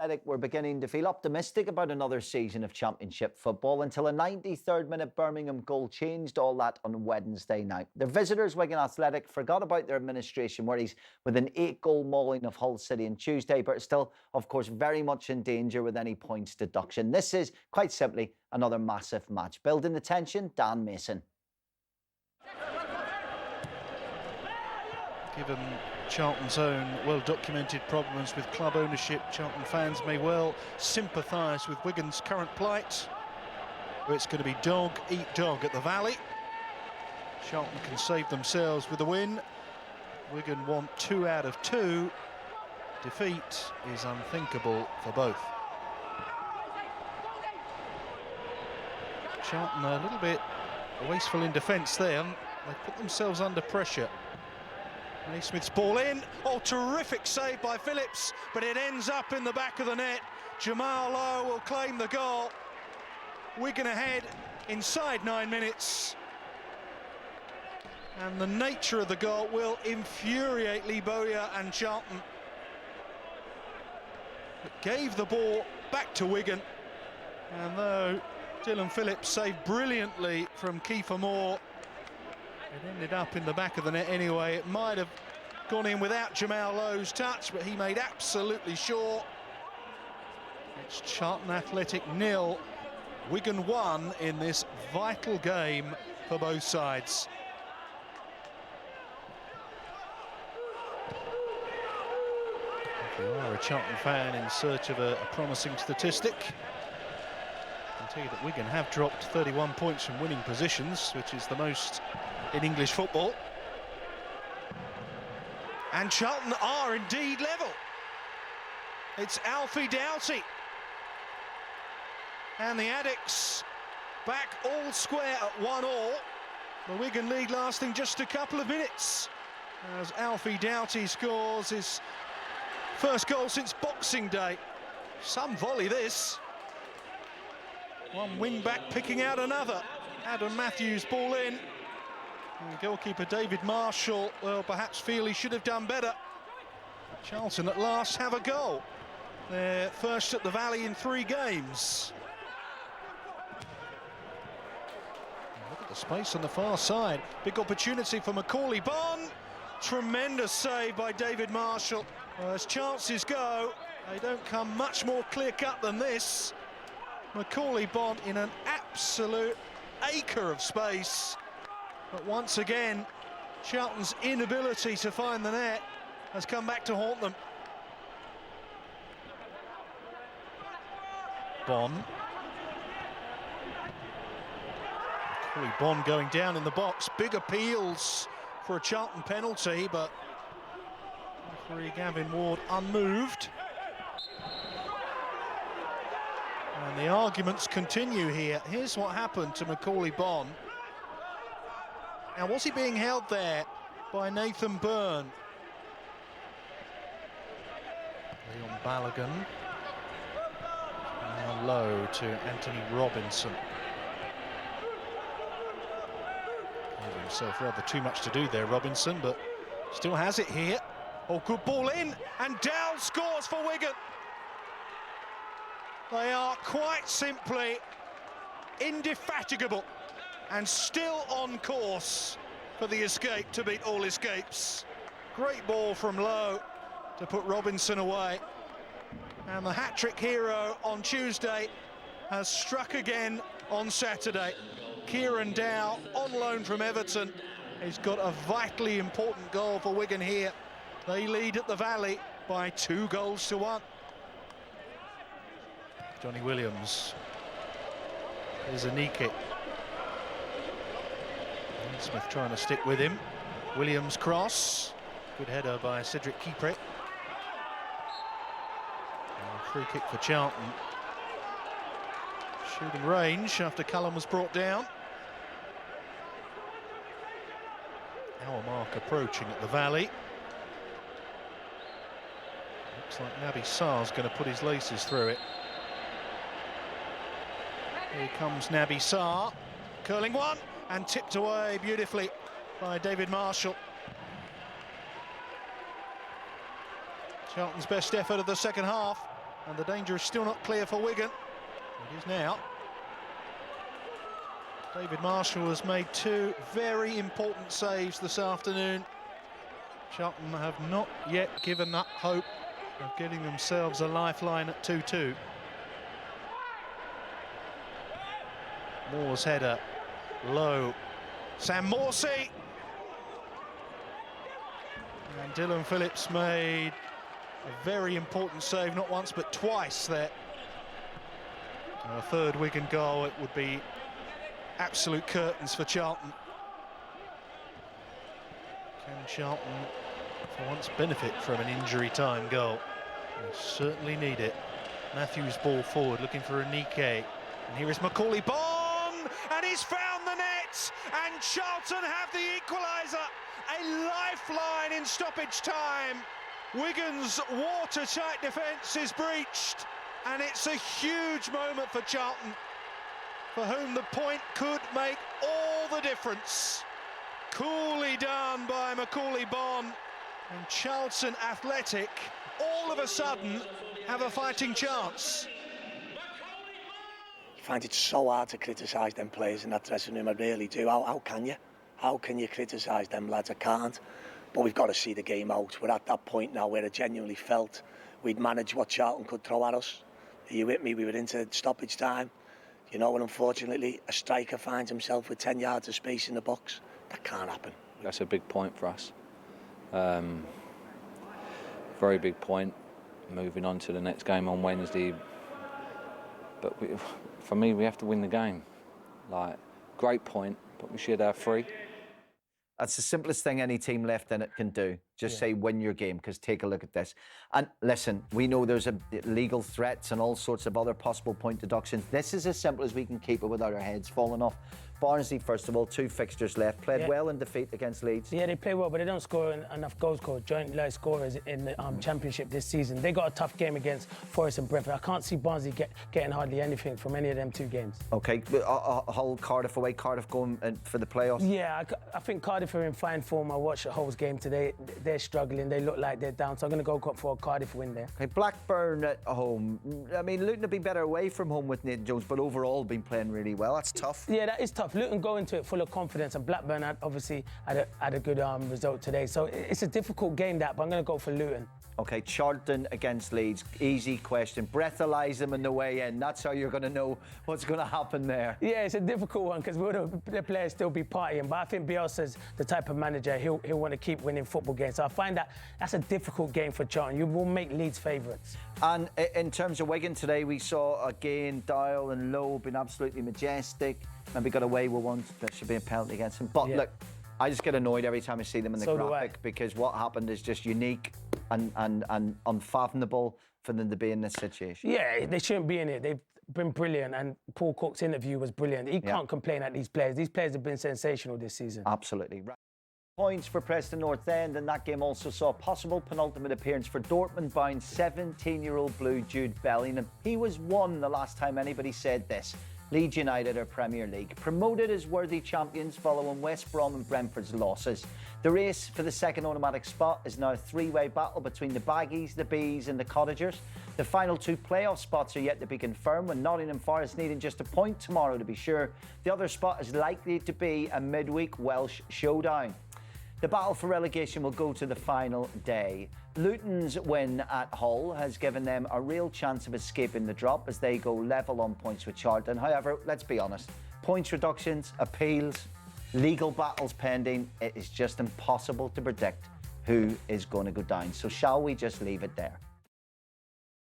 Athletic were beginning to feel optimistic about another season of Championship football until a 93rd minute Birmingham goal changed all that on Wednesday night. Their visitors, Wigan Athletic, forgot about their administration worries with an 8-goal mauling of Hull City on Tuesday, but still, of course, very much in danger with any points deduction. This is, quite simply, another massive match. Building the tension, Dan Mason. Given Charlton's own well-documented problems with club ownership, Charlton fans may well sympathise with Wigan's current plight, where it's going to be dog eat dog at the Valley. Charlton can save themselves with a win. Wigan want 2 out of 2. Defeat is unthinkable for both. Charlton are a little bit wasteful in defence there. They put themselves under pressure. Naismith's ball in. Oh, terrific save by Phillips, but it ends up in the back of the net. Jamal Lowe will claim the goal. Wigan ahead inside 9 minutes. And the nature of the goal will infuriate Lee Bowyer and Charlton. It gave the ball back to Wigan. And though Dylan Phillips saved brilliantly from Kiefer Moore, it ended up in the back of the net anyway. It might have gone in without Jamal Lowe's touch, but he made absolutely sure. It's Charlton Athletic 0, Wigan 1 in this vital game for both sides. If you are a Charlton fan in search of a promising statistic, I can tell you that Wigan have dropped 31 points from winning positions, which is the most in English football. And Charlton are indeed level. It's Alfie Doughty. And the Addicts back all square at 1-1. The Wigan lead lasting just a couple of minutes as Alfie Doughty scores his first goal since Boxing Day. Some volley this. One wing-back picking out another. Adam Matthews ball in. And goalkeeper David Marshall will perhaps feel he should have done better. Charlton at last have a goal. They're first at the Valley in 3 games. And look at the space on the far side. Big opportunity for Macaulay Bonne. Tremendous save by David Marshall. As chances go, they don't come much more clear-cut than this. Macaulay Bonne in an absolute acre of space. But once again, Charlton's inability to find the net has come back to haunt them. Bonne. Macaulay Bonne going down in the box. Big appeals for a Charlton penalty, but referee Gavin Ward unmoved. And the arguments continue here. Here's what happened to Macaulay Bonne. Now, was he being held there by Nathan Byrne? Leon Balogun. Now Lowe to Anthony Robinson. Gave himself rather too much to do there, Robinson, but still has it here. Oh, good ball in, and Dowell scores for Wigan. They are quite simply indefatigable and still on course for the escape to beat all escapes. Great ball from Lowe to put Robinson away. And the hat-trick hero on Tuesday has struck again on Saturday. Kieran Dowell, on loan from Everton, has got a vitally important goal for Wigan here. They lead at the Valley by 2-1. Johnny Williams. Here's a knee kick. Smith trying to stick with him. Williams cross. Good header by Cedric Kipre. Free kick for Charlton. Shooting range after Cullen was brought down. Hour mark approaching at the Valley. Looks like Naby Sarr's going to put his laces through it. Here comes Naby Sarr. Curling one. And tipped away beautifully by David Marshall. Charlton's best effort of the second half. and the danger is still not clear for Wigan. It is now. David Marshall has made 2 very important saves this afternoon. Charlton have not yet given up hope of getting themselves a lifeline at 2-2. Moore's header, Lowe, Sam Morsey. And Dylan Phillips made a very important save, not once but twice there. A third Wigan goal, it would be absolute curtains for Charlton. Can Charlton for once benefit from an injury time goal? They certainly need it. Matthews ball forward, looking for Anike. And here is Macaulay Bonne, and he's found the net, and Charlton have the equaliser. A lifeline in stoppage time. Wigan's watertight defence is breached, and it's a huge moment for Charlton, for whom the point could make all the difference. Coolly done by Macaulay Bonne, and Charlton Athletic all of a sudden have a fighting chance. I find it so hard to criticise them players in that dressing room, I really do. How can you? How can you criticise them lads? I can't. But we've got to see the game out. We're at that point now where I genuinely felt we'd managed what Charlton could throw at us. Are you with me? We were into stoppage time. You know, and unfortunately a striker finds himself with 10 yards of space in the box. That can't happen. That's a big point for us. Very big point. Moving on to the next game on Wednesday. But for me, we have to win the game. Like, great point, but we should have 3. That's the simplest thing any team left in it can do. Just say win your game, because take a look at this. And listen, we know there's legal threats and all sorts of other possible point deductions. This is as simple as we can keep it without our heads falling off. Barnsley, first of all, 2 fixtures left. Played well in defeat against Leeds. Yeah, they play well, but they don't score enough goals, joint low scorers in the Championship this season. They got a tough game against Forest and Brentford. I can't see Barnsley getting hardly anything from any of them 2 games. OK, Hull, Cardiff away. Cardiff going for the playoffs? Yeah, I think Cardiff are in fine form. I watched Hull's game today. They're struggling. They look like they're down, so I'm going to go for a Cardiff win there. OK, Blackburn at home. I mean, Luton have been better away from home with Nathan Jones, but overall been playing really well. That's tough. Yeah, that is tough. Luton go into it full of confidence, and Blackburn obviously had a good result today. So it's a difficult game, but I'm going to go for Luton. OK, Charlton against Leeds. Easy question. Breathalyse them in the way in. That's how you're going to know what's going to happen there. Yeah, it's a difficult one because will the players still be partying? But I think Bielsa's the type of manager, he'll want to keep winning football games. So I find that's a difficult game for Charlton. You will make Leeds favourites. And in terms of Wigan today, we saw again Dowell and Lowe being absolutely majestic. Maybe got away with one. There should be a penalty against him. But look, I just get annoyed every time I see them in the graphic, because what happened is just unique and unfathomable for them to be in this situation. Yeah, they shouldn't be in it. They've been brilliant, and Paul Cook's interview was brilliant. He can't complain at these players. These players have been sensational this season. Absolutely. Points for Preston North End, and that game also saw a possible penultimate appearance for Dortmund bound 17-year-old Blue Jude Bellingham. He was 1 the last time anybody said this. Leeds United are Premier League, promoted as worthy champions following West Brom and Brentford's losses. The race for the second automatic spot is now a 3-way battle between the Baggies, the Bees and the Cottagers. The final 2 playoff spots are yet to be confirmed, with Nottingham Forest needing just a point tomorrow to be sure. The other spot is likely to be a midweek Welsh showdown. The battle for relegation will go to the final day. Luton's win at Hull has given them a real chance of escaping the drop as they go level on points with Charlton. However, let's be honest, points reductions, appeals, legal battles pending, it is just impossible to predict who is going to go down. So shall we just leave it there?